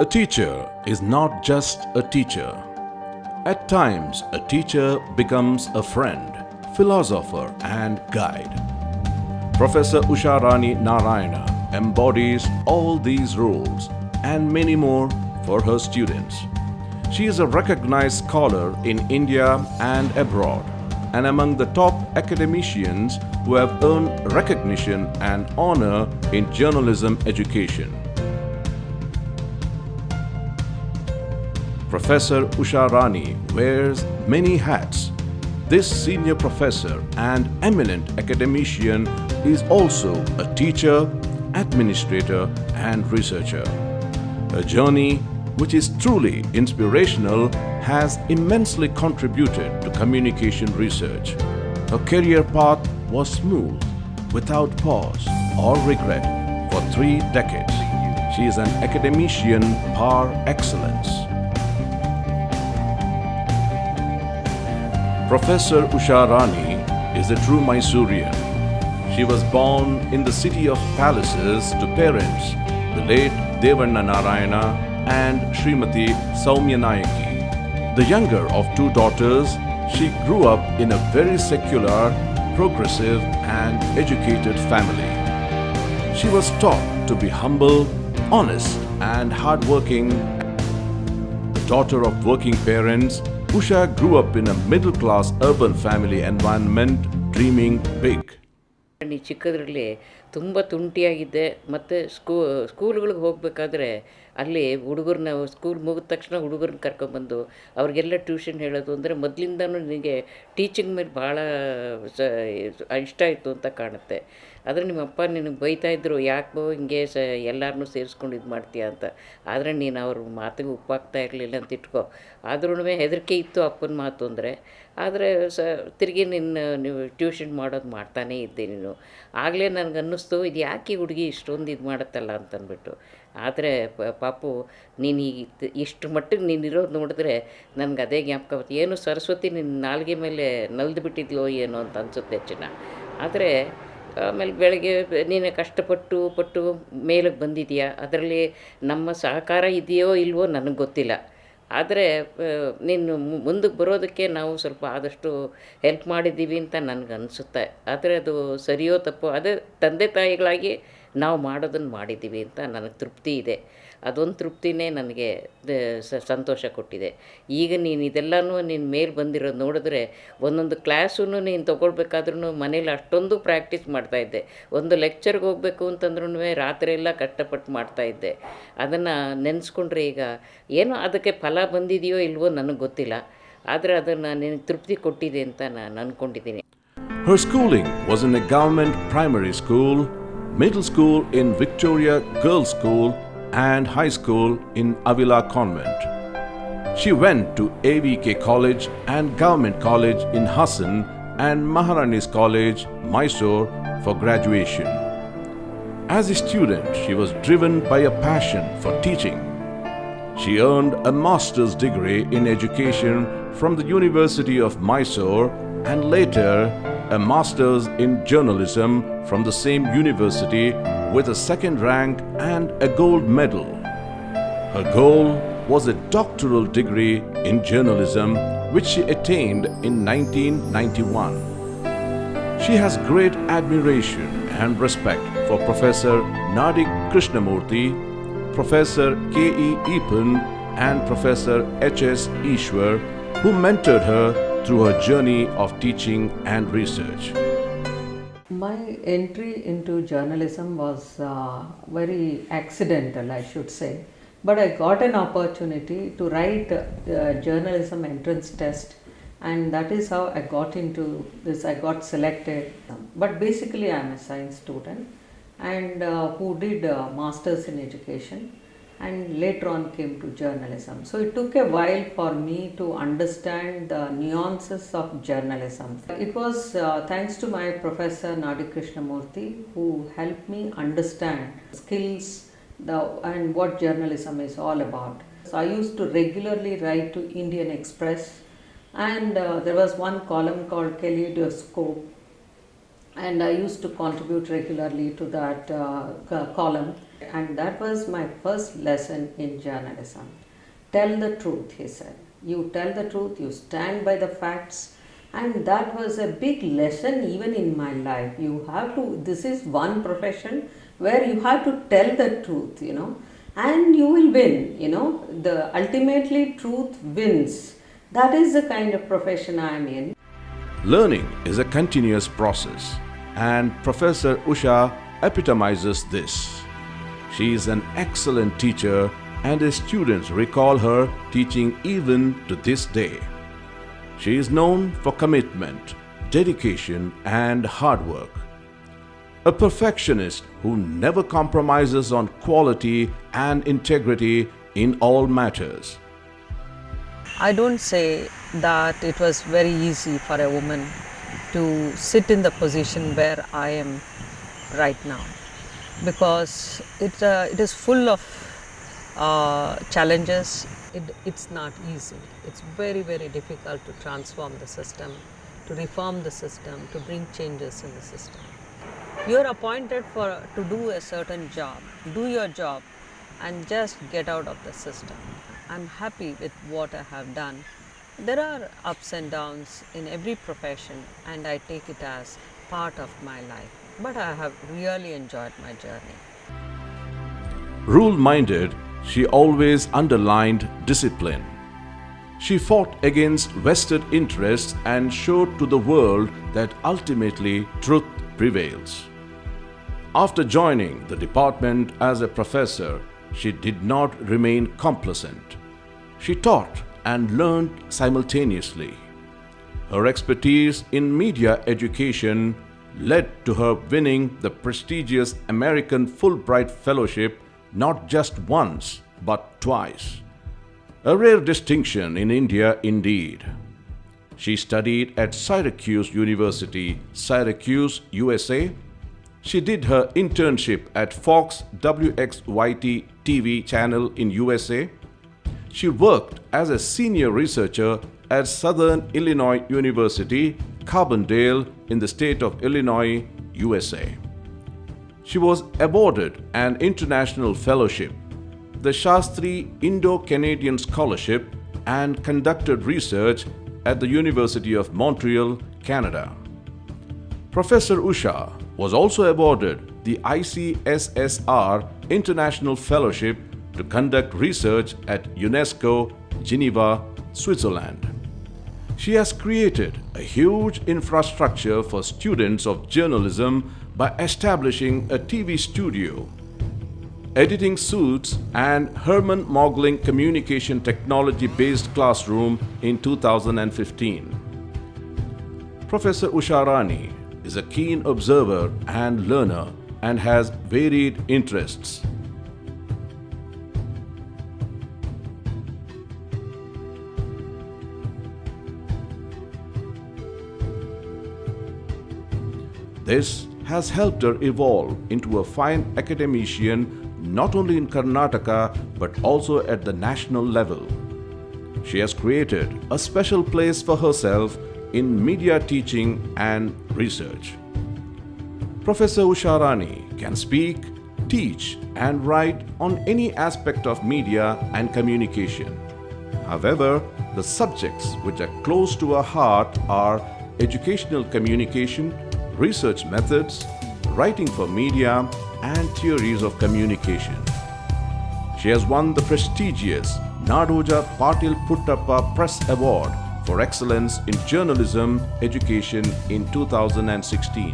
A teacher is not just a teacher. At times, a teacher becomes a friend, philosopher, and guide. Professor Usha Rani Narayana embodies all these roles and many more for her students. She is a recognized scholar in India and abroad, and among the top academicians who have earned recognition and honor in journalism education. Professor Usha Rani wears many hats. This senior professor and eminent academician is also a teacher, administrator, and researcher. Her journey, which is truly inspirational, has immensely contributed to communication research. Her career path was smooth, without pause or regret, for 3 decades. She is an academician par excellence. Professor Usha Rani is a true Mysorean. She was born in the city of palaces to parents, the late Devanna Narayana and Srimati Saumya Nayaki. The younger of 2 daughters, she grew up in a very secular, progressive and educated family. She was taught to be humble, honest and hardworking. The daughter of working parents, Usha grew up in a middle-class urban family environment, dreaming big. ಚಿಕ್ಕದ್ರಲ್ಲಿ ತುಂಬ ತುಂಟಿಯಾಗಿದ್ದೆ ಮತ್ತು ಸ್ಕೂಲ್ಗಳಿಗೆ ಹೋಗಬೇಕಾದ್ರೆ ಅಲ್ಲಿ ಹುಡುಗರನ್ನ school ಮುಗಿದ ತಕ್ಷಣ ಹುಡುಗರನ್ನ ಕರ್ಕೊಂಬಂದು ಅವ್ರಿಗೆಲ್ಲ ಟ್ಯೂಷನ್ ಹೇಳೋದು ಅಂದರೆ ಮೊದಲಿಂದನೂ ನನಗೆ ಟೀಚಿಂಗ್ ಮೇಲೆ ಭಾಳ ಇಷ್ಟ ಇತ್ತು ಅಂತ ಕಾಣುತ್ತೆ. ಆದರೆ ನಿಮ್ಮಪ್ಪ ನಿನಗೆ ಬೈತಾಯಿದ್ರು, ಯಾಕೋ ಹಿಂಗೆ ಎಲ್ಲರನ್ನೂ ಸೇರಿಸ್ಕೊಂಡು ಇದು ಮಾಡ್ತೀಯ ಅಂತ. ಆದರೆ ನೀನು ಅವ್ರ ಮಾತಿಗೆ ಉಪ್ಪಾಗ್ತಾ ಇರಲಿಲ್ಲ ಅಂತ ಇಟ್ಕೋ. ಆದ್ರೂ ಹೆದರಿಕೆ ಇತ್ತು ಅಪ್ಪನ ಮಾತು ಅಂದರೆ. ಆದರೆ ತಿರುಗಿ ನೀವು ಟ್ಯೂಷನ್ ಮಾಡೋದು ಮಾಡ್ತಾನೇ ಇದ್ದೆ ನೀನು. ಆಗಲೇ ನನಗನ್ನಿಸ್ತು, ಇದು ಯಾಕೆ ಈ ಹುಡುಗಿ ಇಷ್ಟೊಂದು ಇದು ಮಾಡುತ್ತಲ್ಲ ಅಂತಂದ್ಬಿಟ್ಟು. ಆದರೆ ಪಾಪು ನೀನು ಇಷ್ಟು ಮಟ್ಟಿಗೆ ನೀನಿರೋದು ನೋಡಿದ್ರೆ ನನಗೆ ಅದೇ ಜ್ಞಾಪಕ ಬರುತ್ತೆ. ಏನು ಸರಸ್ವತಿ ನಿನ್ನ ನಾಲ್ಗೆ ಮೇಲೆ ನಲ್ದು ಬಿಟ್ಟಿದ್ಯೋ ಏನೋ ಅಂತ ಅನಿಸುತ್ತೆ ಚಿನ್ನ. ಆದರೆ ಆಮೇಲೆ ಬೆಳಗ್ಗೆ ನೀನು ಕಷ್ಟಪಟ್ಟು ಮೇಲಕ್ಕೆ ಬಂದಿದೆಯಾ, ಅದರಲ್ಲಿ ನಮ್ಮ ಸಹಕಾರ ಇದೆಯೋ ಇಲ್ವೋ ನನಗೆ ಗೊತ್ತಿಲ್ಲ. ಆದರೆ ನೀನು ಮುಂದಕ್ಕೆ ಬರೋದಕ್ಕೆ ನಾವು ಸ್ವಲ್ಪ ಆದಷ್ಟು ಹೆಲ್ಪ್ ಮಾಡಿದ್ದೀವಿ ಅಂತ ನನಗನ್ಸುತ್ತೆ. ಆದರೆ ಅದು ಸರಿಯೋ ತಪ್ಪೋ, ಅದೇ ತಂದೆ ತಾಯಿಗಳಾಗಿ ನಾವು ಮಾಡೋದನ್ನು ಮಾಡಿದ್ದೀವಿ ಅಂತ ನನಗೆ ತೃಪ್ತಿ ಇದೆ. ಅದೊಂದು ತೃಪ್ತಿನೇ ನನಗೆ ಸಂತೋಷ ಕೊಟ್ಟಿದೆ. ಈಗ ನೀನು ಇದೆಲ್ಲನೂ ನೀನು ಮೇಲೆ ಬಂದಿರೋದು ನೋಡಿದ್ರೆ, ಒಂದೊಂದು ಕ್ಲಾಸೂ ನೀನು ತೊಗೊಳ್ಬೇಕಾದ್ರೂ ಮನೇಲಿ ಅಷ್ಟೊಂದು ಪ್ರಾಕ್ಟೀಸ್ ಮಾಡ್ತಾಯಿದ್ದೆ. ಒಂದು ಲೆಕ್ಚರ್ಗೆ ಹೋಗಬೇಕು ಅಂತಂದ್ರೂ ರಾತ್ರಿಯೆಲ್ಲ ಕಷ್ಟಪಟ್ಟು ಮಾಡ್ತಾಯಿದ್ದೆ. ಅದನ್ನು ನೆನೆಸ್ಕೊಂಡ್ರೆ ಈಗ ಏನೋ ಅದಕ್ಕೆ ಫಲ ಬಂದಿದೆಯೋ ಇಲ್ವೋ ನನಗೆ ಗೊತ್ತಿಲ್ಲ. ಆದರೆ ಅದನ್ನು ನಿನಗೆ ತೃಪ್ತಿ ಕೊಟ್ಟಿದೆ ಅಂತ ನಾನು ಅಂದ್ಕೊಂಡಿದ್ದೀನಿ. Her schooling was in a government primary school, middle school in Victoria Girls' School and high school in Avila Convent. She went to AVK College and Government College in Hassan and Maharani's College, Mysore for graduation. As a student, she was driven by a passion for teaching. She earned a master's degree in education from the University of Mysore and later a master's in journalism from the same university with a second rank and a gold medal. Her goal was a doctoral degree in journalism which she attained in 1991. She has great admiration and respect for Professor Nadi Krishnamurthy, Professor K.E. Eapen and Professor H.S. Ishwar, who mentored her through her journey of teaching and research. My entry into journalism was very accidental, I should say. But I got an opportunity to write the journalism entrance test, and that is how I got into this. I got selected. But basically I am a science student and who did masters in education, and later on came to journalism. So it took a while for me to understand the nuances of journalism. It was thanks to my professor Nadi Krishnamurthy who helped me understand skills and what journalism is all about. So I used to regularly write to Indian Express, and there was one column called Kaleidoscope, and I used to contribute regularly to that column. And that was my first lesson in journalism. Tell the truth, he said. You tell the truth, you stand by the facts, and that was a big lesson even in my life. You have to, this is one profession where you have to tell the truth, and you will win, the ultimately truth wins. That is the kind of profession I am in. Learning is a continuous process, and Professor Usha epitomizes this. She is an excellent teacher, and her students recall her teaching even to this day. She is known for commitment, dedication, and hard work. A perfectionist who never compromises on quality and integrity in all matters. I don't say that it was very easy for a woman to sit in the position where I am right now, because it is full of challenges. It's not easy. It's very, very difficult to transform the system, to reform the system, to bring changes in the system. You are appointed to do a certain job. Do your job and just get out of the system. I'm happy with what I have done. There are ups and downs in every profession, and I take it as part of my life. But I have really enjoyed my journey. Rule-minded, she always underlined discipline. She fought against vested interests and showed to the world that ultimately truth prevails. After joining the department as a professor, she did not remain complacent. She taught and learned simultaneously. Her expertise in media education led to her winning the prestigious American Fulbright Fellowship not just once but twice. A rare distinction in India indeed. She studied at Syracuse University, Syracuse, USA. She did her internship at Fox WXYT TV channel in USA. She worked as a senior researcher at Southern Illinois University, Carbondale in the state of Illinois, USA. She was awarded an international fellowship, the Shastri Indo-Canadian Scholarship, and conducted research at the University of Montreal, Canada. Professor Usha was also awarded the ICSSR International Fellowship to conduct research at UNESCO, Geneva, Switzerland. She has created a huge infrastructure for students of journalism by establishing a TV studio, editing suites, and Herman Mogling communication technology-based classroom in 2015. Professor Usha Rani is a keen observer and learner and has varied interests. This has helped her evolve into a fine academician not only in Karnataka but also at the national level. She has created a special place for herself in media teaching and research. Professor Usha Rani can speak, teach, and write on any aspect of media and communication. However, the subjects which are close to her heart are educational communication, research methods, writing for media, and theories of communication. She has won the prestigious Nadoja Patil Puttappa Press Award for Excellence in Journalism Education in 2016.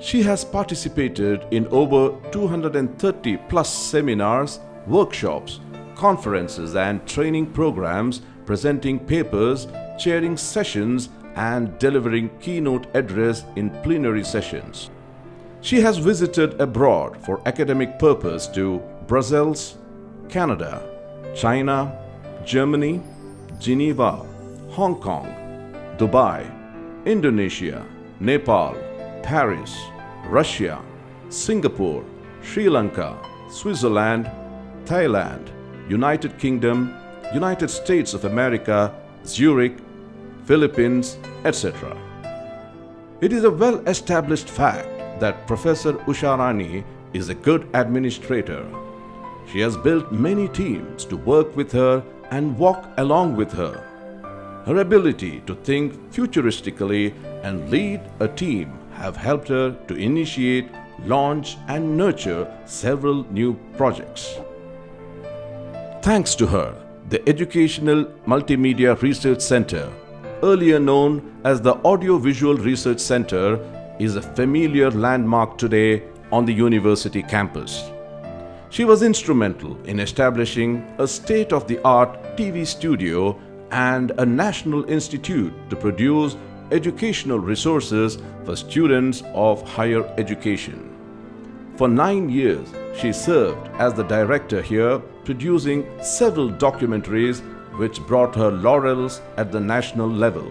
She has participated in over 230 plus seminars, workshops, conferences and training programs, presenting papers, chairing sessions and delivering keynote address in plenary sessions. She has visited abroad for academic purpose to Brussels, Canada, China, Germany, Geneva, Hong Kong, Dubai, Indonesia, Nepal, Paris, Russia, Singapore, Sri Lanka, Switzerland, Thailand, United Kingdom, United States of America, Zurich, Philippines, etc. It is a well-established fact that Professor Usha Rani is a good administrator. She has built many teams to work with her and walk along with her. Her ability to think futuristically and lead a team have helped her to initiate, launch and nurture several new projects. Thanks to her, the Educational Multimedia Research Center, earlier known as the Audio-Visual Research Center, is a familiar landmark today on the university campus. She was instrumental in establishing a state-of-the-art TV studio and a national institute to produce educational resources for students of higher education. For 9 years, she served as the director here, producing several documentaries which brought her laurels at the national level.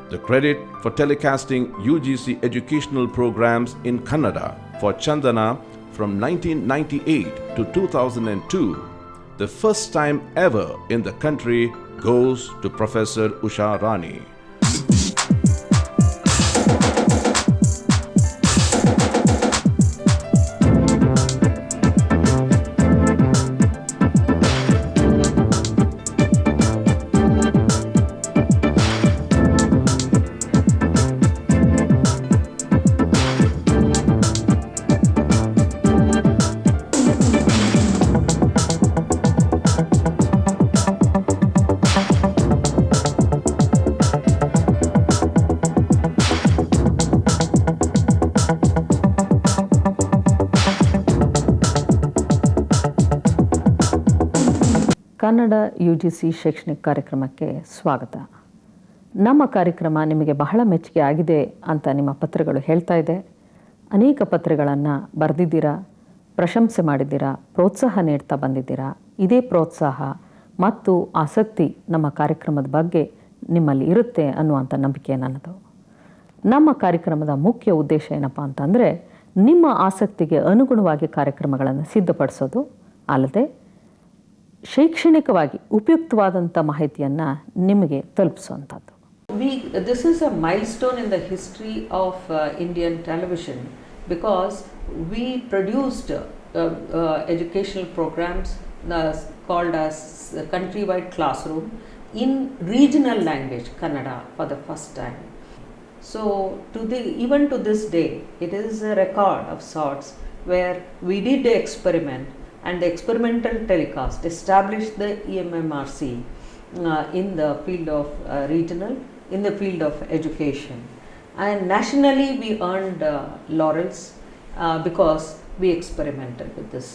The credit for telecasting UGC educational programs in Kannada for Chandana from 1998 to 2002, the first time ever in the country, goes to Professor Usha Rani. Kannada UGC ಶೈಕ್ಷಣಿಕ ಕಾರ್ಯಕ್ರಮಕ್ಕೆ ಸ್ವಾಗತ. ನಮ್ಮ ಕಾರ್ಯಕ್ರಮ ನಿಮಗೆ ಬಹಳ ಮೆಚ್ಚುಗೆ ಆಗಿದೆ ಅಂತ ನಿಮ್ಮ ಪತ್ರಗಳು ಹೇಳ್ತಾ ಇದೆ. ಅನೇಕ ಪತ್ರಗಳನ್ನು ಬರೆದಿದ್ದೀರಾ, ಪ್ರಶಂಸೆ ಮಾಡಿದ್ದೀರಾ, ಪ್ರೋತ್ಸಾಹ ನೀಡ್ತಾ ಬಂದಿದ್ದೀರಾ. ಇದೇ ಪ್ರೋತ್ಸಾಹ ಮತ್ತು ಆಸಕ್ತಿ ನಮ್ಮ ಕಾರ್ಯಕ್ರಮದ ಬಗ್ಗೆ ನಿಮ್ಮಲ್ಲಿ ಇರುತ್ತೆ ಅನ್ನುವಂಥ ನಂಬಿಕೆ ನನ್ನದು. ನಮ್ಮ ಕಾರ್ಯಕ್ರಮದ ಮುಖ್ಯ ಉದ್ದೇಶ ಏನಪ್ಪ ಅಂತಂದರೆ, ನಿಮ್ಮ ಆಸಕ್ತಿಗೆ ಅನುಗುಣವಾಗಿ ಕಾರ್ಯಕ್ರಮಗಳನ್ನು ಸಿದ್ಧಪಡಿಸೋದು ಅಲ್ಲದೆ ಶೈಕ್ಷಣಿಕವಾಗಿ ಉಪಯುಕ್ತವಾದಂಥ ಮಾಹಿತಿಯನ್ನು ನಿಮಗೆ ತಲುಪಿಸುವಂಥದ್ದು. This is a milestone in the history of Indian television because we produced educational programs called as Countrywide Classroom in regional language, Kannada, for the first time. So even to this day, it is a record of sorts where we did the experiment, and the experimental telecast established the EMMRC in the field of regional, in the field of education. And nationally we earned laurels because we experimented with this.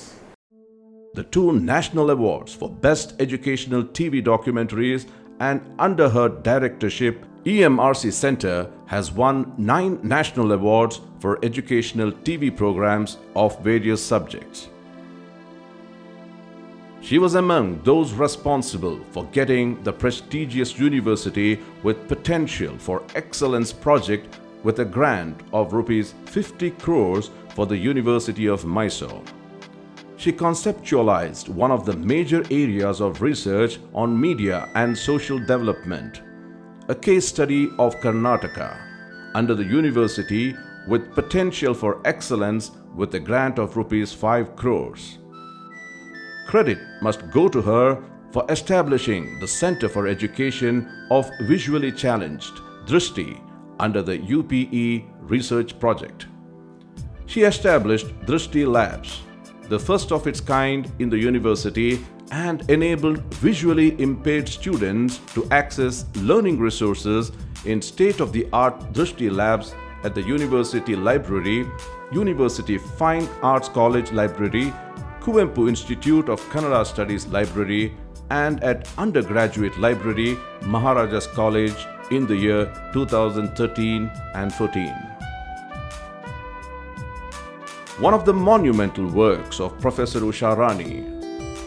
The 2 national awards for Best Educational TV Documentaries, and under her directorship, EMRC Center has won 9 national awards for educational TV programs of various subjects. She was among those responsible for getting the prestigious University with Potential for Excellence project with a grant of rupees 50 crores for the University of Mysore. She conceptualized one of the major areas of research on media and social development, a case study of Karnataka, under the university with Potential for Excellence with a grant of rupees 5 crores. Credit must go to her for establishing the Center for Education of Visually Challenged, Drishti, under the UPE research project. She established Drishti Labs, the first of its kind in the university, and enabled visually impaired students to access learning resources in state-of-the-art Drishti Labs at the University Library, University Fine Arts College Library, Kuvempu Institute of Kannada Studies Library, and at Undergraduate Library, Maharajas College in the year 2013 and 14. One of the monumental works of Professor Usha Rani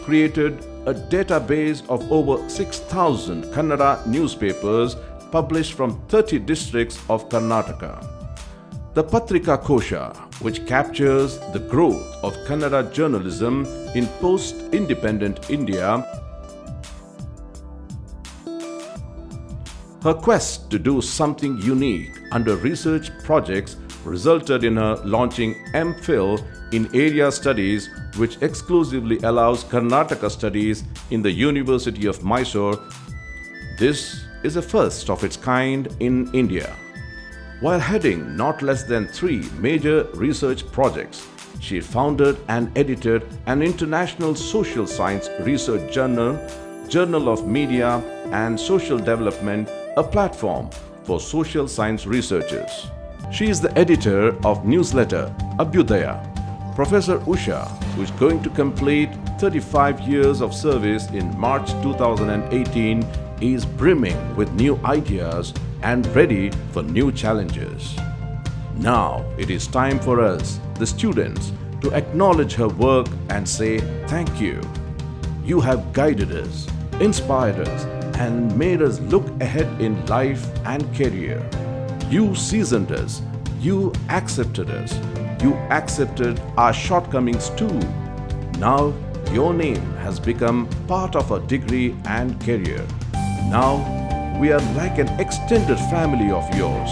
created a database of over 6,000 Kannada newspapers published from 30 districts of Karnataka. The Patrika Kosha, which captures the growth of Kannada journalism in post-independent India, Her quest to do something unique under research projects resulted in her launching MPhil in Area Studies, which exclusively allows Karnataka studies in the University of Mysore. This is a first of its kind in India. While heading not less than 3 major research projects, she founded and edited an international social science research journal, Journal of Media and Social Development, a platform for social science researchers. She is the editor of newsletter Abhyudaya. Professor Usha, who is going to complete 35 years of service in March 2018, is brimming with new ideas and ready for new challenges. Now it is time for us, the students, to acknowledge her work and say thank you. You have guided us, inspired us, and made us look ahead in life and career. You seasoned us, you accepted us, you accepted our shortcomings too. Now your name has become part of our degree and career. Now we are like an extended family of yours.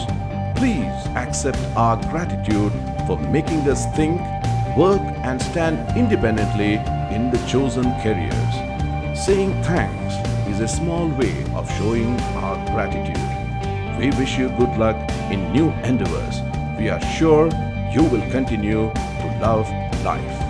Please accept our gratitude for making us think, work, and stand independently in the chosen careers. Saying thanks is a small way of showing our gratitude. We wish you good luck in new endeavors. We are sure you will continue to love life.